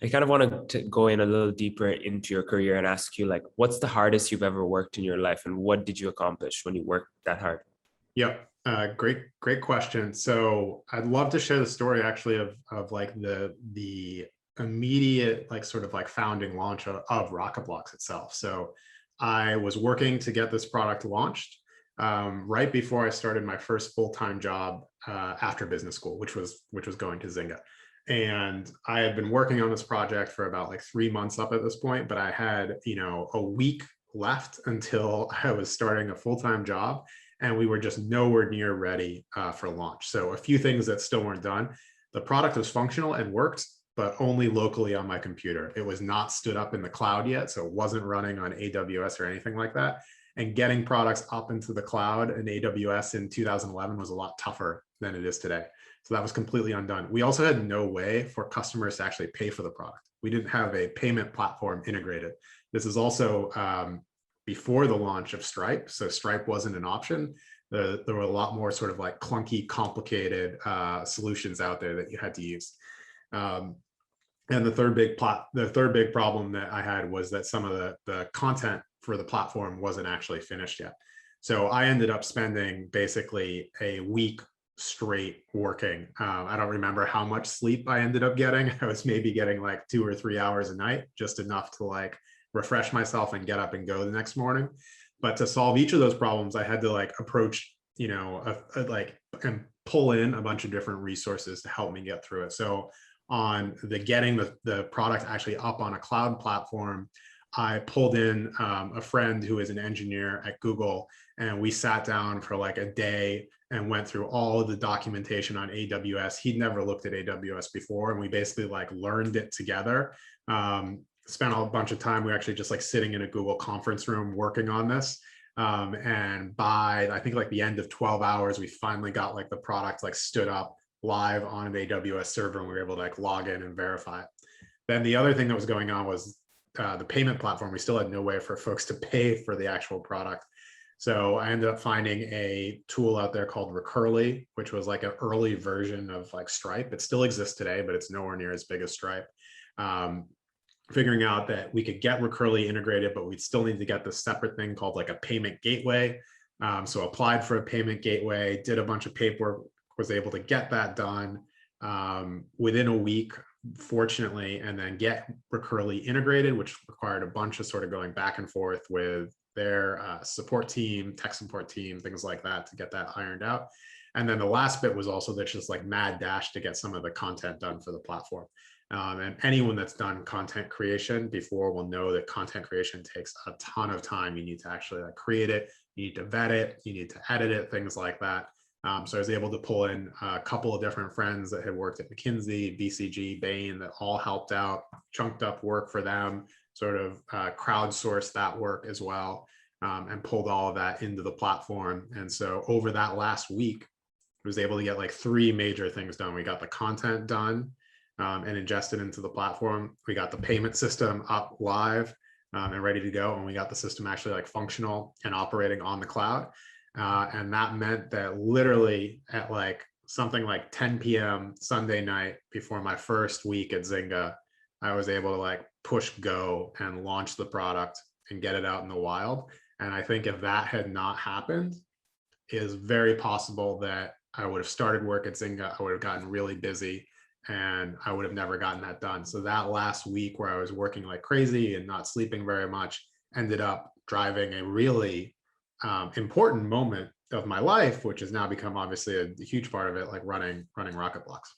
I kind of want to go in a little deeper into your career and ask you, like, what's the hardest you've ever worked in your life, and what did you accomplish when you worked that hard? Yep. Great question. So I'd love to share the story actually of like the immediate like sort of like founding launch of RocketBlocks itself. So I was working to get this product launched right before I started my first full-time job after business school, which was going to Zynga. And I had been working on this project for about like 3 months up at this point, but I had, a week left until I was starting a full-time job, and we were just nowhere near ready for launch. So a few things that still weren't done. The product was functional and worked, but only locally on my computer. It was not stood up in the cloud yet, so it wasn't running on AWS or anything like that. And getting products up into the cloud and AWS in 2011 was a lot tougher than it is today. So that was completely undone. We also had no way for customers to actually pay for the product. We didn't have a payment platform integrated. This is also before the launch of Stripe. So Stripe wasn't an option. There were a lot more sort of like clunky, complicated solutions out there that you had to use. And the third big problem that I had was that some of the content for the platform wasn't actually finished yet. So I ended up spending basically a week straight working. I don't remember how much sleep I ended up getting. I was maybe getting like 2 or 3 hours a night, just enough to like refresh myself and get up and go the next morning. But to solve each of those problems, I had to like approach, like and pull in a bunch of different resources to help me get through it. So on the getting the product actually up on a cloud platform, I pulled in a friend who is an engineer at Google, and we sat down for like a day and went through all of the documentation on AWS. He'd never looked at AWS before, and we basically like learned it together. Spent a bunch of time. We were actually just like sitting in a Google conference room working on this. And by I think like the end of 12 hours, we finally got like the product like stood up live on an AWS server, and we were able to like log in and verify it. Then the other thing that was going on was the payment platform. We still had no way for folks to pay for the actual product. So I ended up finding a tool out there called Recurly, which was like an early version of like Stripe. It still exists today, but it's nowhere near as big as Stripe. Figuring out that we could get Recurly integrated, but we'd still need to get this separate thing called like a payment gateway. So applied for a payment gateway, did a bunch of paperwork, was able to get that done within a week, fortunately, and then get Recurly integrated, which required a bunch of sort of going back and forth with their support team, tech support team, things like that to get that ironed out. And then the last bit was also that just like mad dash to get some of the content done for the platform. And anyone that's done content creation before will know that content creation takes a ton of time. You need to actually like create it, you need to vet it, you need to edit it, things like that. So I was able to pull in a couple of different friends that had worked at McKinsey, BCG, Bain, that all helped out, chunked up work for them, sort of crowdsourced that work as well, and pulled all of that into the platform. And so over that last week, I was able to get like 3 major things done. We got the content done and ingested into the platform. We got the payment system up live and ready to go. And we got the system actually like functional and operating on the cloud. And that meant that literally at like something like 10 p.m. Sunday night before my first week at Zynga, I was able to like push go and launch the product and get it out in the wild. And I think if that had not happened, it is very possible that I would have started work at Zynga. I would have gotten really busy and I would have never gotten that done. So that last week where I was working like crazy and not sleeping very much ended up driving a really important moment of my life, which has now become obviously a huge part of it, like running RocketBlocks.